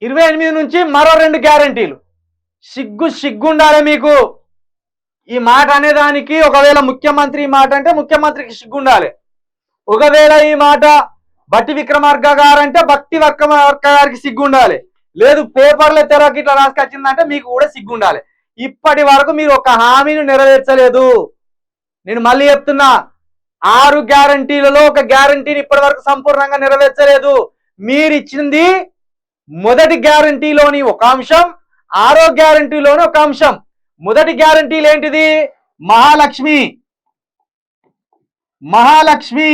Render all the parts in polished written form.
28 నుంచి మరో 2 గ్యారంటీలు. సిగ్గుండాలి మీకు. ఈ మాట అనేదానికి ఒకవేళ ముఖ్యమంత్రి మాట అంటే ముఖ్యమంత్రికి సిగ్గుండాలి. ఒకవేళ ఈ మాట బట్టి విక్రమార్క గారంటే బట్టి విక్రమార్క గారికి సిగ్గుండాలి. లేదు పేపర్లో తెరకి ఇట్లా రాసుకొచ్చిందంటే మీకు కూడా సిగ్గుండాలి. ఇప్పటి వరకు మీరు ఒక హామీని నెరవేర్చలేదు. నేను మళ్ళీ చెప్తున్నా, 6 గ్యారంటీలలో ఒక గ్యారంటీని ఇప్పటి వరకు సంపూర్ణంగా నెరవేర్చలేదు. మీరు ఇచ్చింది మొదటి గ్యారంటీలోని ఒక అంశం, 6వ గ్యారంటీలోని ఒక అంశం. మొదటి గ్యారంటీలు ఏంటిది? మహాలక్ష్మి మహాలక్ష్మి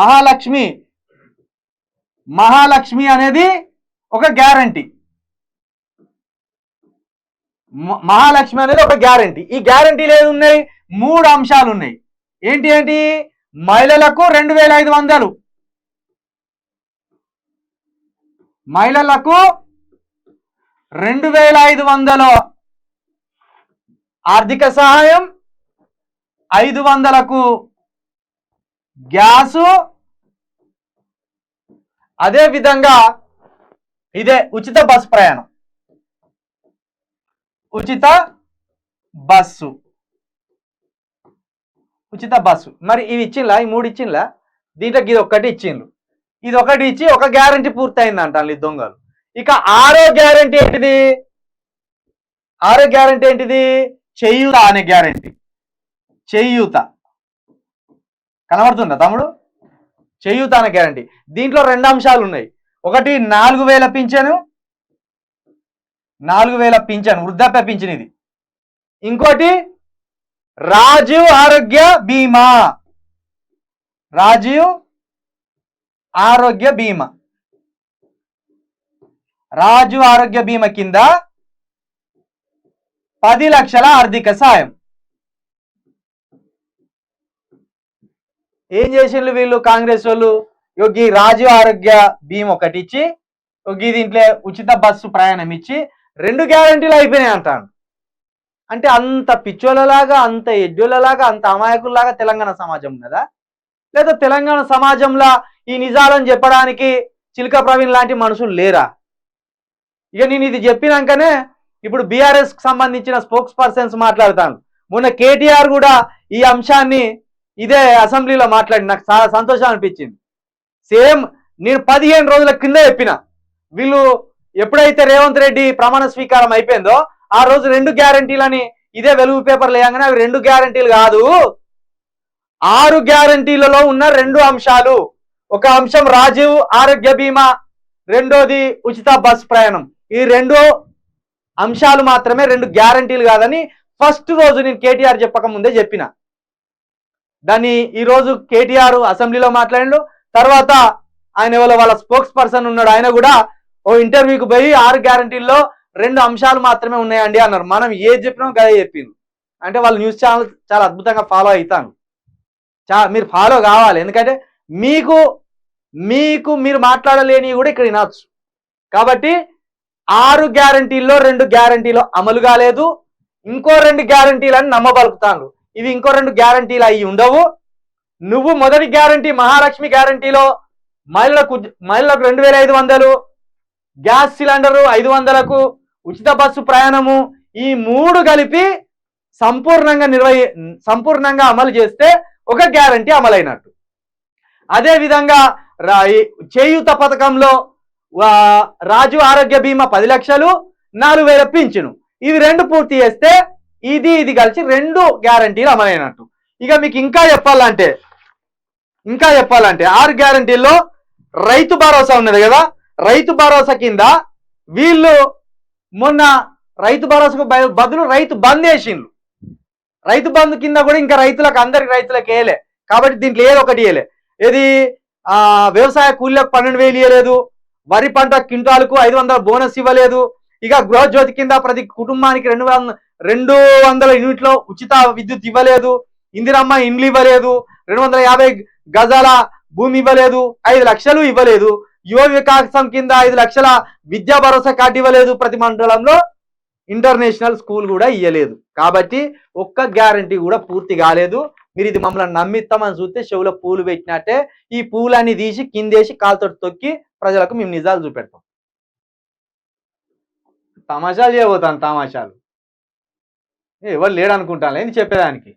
మహాలక్ష్మి మహాలక్ష్మి అనేది ఒక గ్యారంటీ. మహాలక్ష్మి అనేది ఒక గ్యారంటీ. ఈ గ్యారంటీలు ఏమి ఉన్నాయి? 3 అంశాలు ఉన్నాయి. ఏంటి? మహిళలకు 2500, మహిళలకు 2500 ఆర్థిక సహాయం, 500కు గ్యాసు, అదే విధంగా ఇదే ఉచిత బస్సు ప్రయాణం, ఉచిత బస్సు. మరి ఇవి ఇచ్చిండ్లా? ఈ 3 ఇచ్చిండ్లా? దీంట్లోకి ఇది ఒక్కటి ఇచ్చిండ్రు. ఇది ఒకటి ఇచ్చి ఒక గ్యారంటీ పూర్తయింది అంటాను ఈ దొంగలు. ఇక 6వ గ్యారంటీ ఏంటిది? 6వ గ్యారంటీ ఏంటిది? చేయూత అనే గ్యారంటీ. చేయూత కనబడుతుందా తమ్ముడు? చేయూత అనే గ్యారంటీ. దీంట్లో 2 అంశాలు ఉన్నాయి. ఒకటి 4000 పింఛను, 4000 పింఛను, వృద్ధాప్య పింఛన్ ఇది. ఇంకోటి రాజీవ్ ఆరోగ్య బీమా, రాజీవ్ ఆరోగ్య బీమా. రాజీవ్ ఆరోగ్య బీమా కింద 10 లక్షల ఆర్థిక సాయం. ఏం చేసిండ్రు వీళ్ళు కాంగ్రెస్ వాళ్ళు? ఈ రాజీవ్ ఆరోగ్య బీమా ఒకటి ఇచ్చి, దీంట్లో ఉచిత బస్సు ప్రయాణం ఇచ్చి 2 గ్యారంటీలు అయిపోయినాయి అంటాను. అంటే అంత పిచ్చోళ్ళలాగా, అంత ఎడ్డోళ్ళలాగా, అంత అమాయకుల్లాగా తెలంగాణ సమాజం ఉన్నదా? లేదా తెలంగాణ సమాజంలో ఈ నిజాలను చెప్పడానికి చిలక ప్రవీణ్ లాంటి మనుషులు లేరా? ఇక నేను ఇది చెప్పినాకనే ఇప్పుడు బీఆర్ఎస్ కి సంబంధించిన స్పోక్స్ పర్సన్స్ మాట్లాడతాను. మొన్న కేటీఆర్ కూడా ఈ అంశాన్ని ఇదే అసెంబ్లీలో మాట్లాడి నాకు చాలా సంతోషం అనిపించింది. సేమ్ నేను 15 రోజుల కింద చెప్పిన, వీళ్ళు ఎప్పుడైతే రేవంత్ రెడ్డి ప్రమాణ స్వీకారం అయిపోయిందో ఆ రోజు 2 గ్యారంటీలని ఇదే వెలుగు పేపర్లు వేయగానే అవి 2 గ్యారంటీలు కాదు, 6 గ్యారంటీలలో ఉన్న 2 అంశాలు. ఒక అంశం రాజీవ్ ఆరోగ్య బీమా, రెండోది ఉచిత బస్ ప్రయాణం. ఈ 2 అంశాలు మాత్రమే, 2 గ్యారంటీలు కాదని ఫస్ట్ రోజు నేను కేటీఆర్ చెప్పక ముందే చెప్పిన. దాన్ని ఈరోజు కేటీఆర్ అసెంబ్లీలో మాట్లాడిండు. తర్వాత ఆయన వాళ్ళ స్పోక్స్ పర్సన్ ఉన్నాడు, ఆయన కూడా ఓ ఇంటర్వ్యూకి పోయి 6 గ్యారంటీల్లో 2 అంశాలు మాత్రమే ఉన్నాయండి అన్నారు. మనం ఏది చెప్పినాం గదే చెప్పిండు. అంటే వాళ్ళ న్యూస్ ఛానల్ చాలా అద్భుతంగా ఫాలో అవుతాను. మీరు ఫాలో కావాలి. ఎందుకంటే మీరు మాట్లాడలేని కూడా ఇక్కడ వినొచ్చు. కాబట్టి 6 గ్యారంటీల్లో 2 గ్యారంటీలు అమలు కాలేదు. ఇంకో 2 గ్యారంటీలని నమ్మబలుకుతాను. ఇవి ఇంకో 2 గ్యారంటీలు అయి ఉండవు. నువ్వు మొదటి గ్యారంటీ మహాలక్ష్మి గ్యారంటీలో మహిళలకు 2500, గ్యాస్ సిలిండరు 500కు, ఉచిత బస్సు ప్రయాణము, ఈ 3 కలిపి సంపూర్ణంగా అమలు చేస్తే ఒక గ్యారంటీ అమలైనట్టు. అదే విధంగా చేయూత పథకంలో రాజు ఆరోగ్య బీమా 10 లక్షలు, 4000 పింఛను, ఇవి 2 పూర్తి చేస్తే ఇది కలిసి 2 గ్యారంటీలు అమలైనట్టు. ఇక మీకు ఇంకా చెప్పాలంటే 6 గ్యారంటీల్లో రైతు భరోసా ఉన్నది కదా, రైతు భరోసా కింద వీళ్ళు మొన్న రైతు భరోసాకు బదులు రైతు బంద్ వేసిండ్రు. రైతు బంధు కింద కూడా ఇంకా అందరికి రైతులకు వేయలే. కాబట్టి దీంట్లో ఏదో ఒకటి వేయలే. ఏది వ్యవసాయ కూలీలకు 12,000 ఇవ్వలేదు, వరి పంట క్వింటాలకు 500 బోనస్ ఇవ్వలేదు. ఇక గృహజ్యోతి కింద ప్రతి కుటుంబానికి 200 యూనిట్లో ఉచిత విద్యుత్ ఇవ్వలేదు, ఇందిరమ్మ ఇండ్లు ఇవ్వలేదు, 250 గజాల భూమి ఇవ్వలేదు, 5 లక్షలు ఇవ్వలేదు, యువ వికాసం కింద 5 లక్షల విద్యా భరోసా కార్డు ఇవ్వలేదు, ప్రతి మండలంలో ఇంటర్నేషనల్ స్కూల్ కూడా ఇవ్వలేదు. కాబట్టి ఒక్క గ్యారంటీ కూడా పూర్తి కాలేదు. మీరు ఇది మమ్మల్ని నమ్మిస్తామని చూస్తే చెవులో పూలు పెట్టినట్టే. ఈ పూలన్నీ తీసి కిందేసి కాలుతో తొక్కి ప్రజలకు మేము నిజాలు చూపెడతాం. తమాషాలు చేయబోతాను తమాషాలు. ఎవరు లేడు అనుకుంటాను ఏంది చెప్పేదానికి.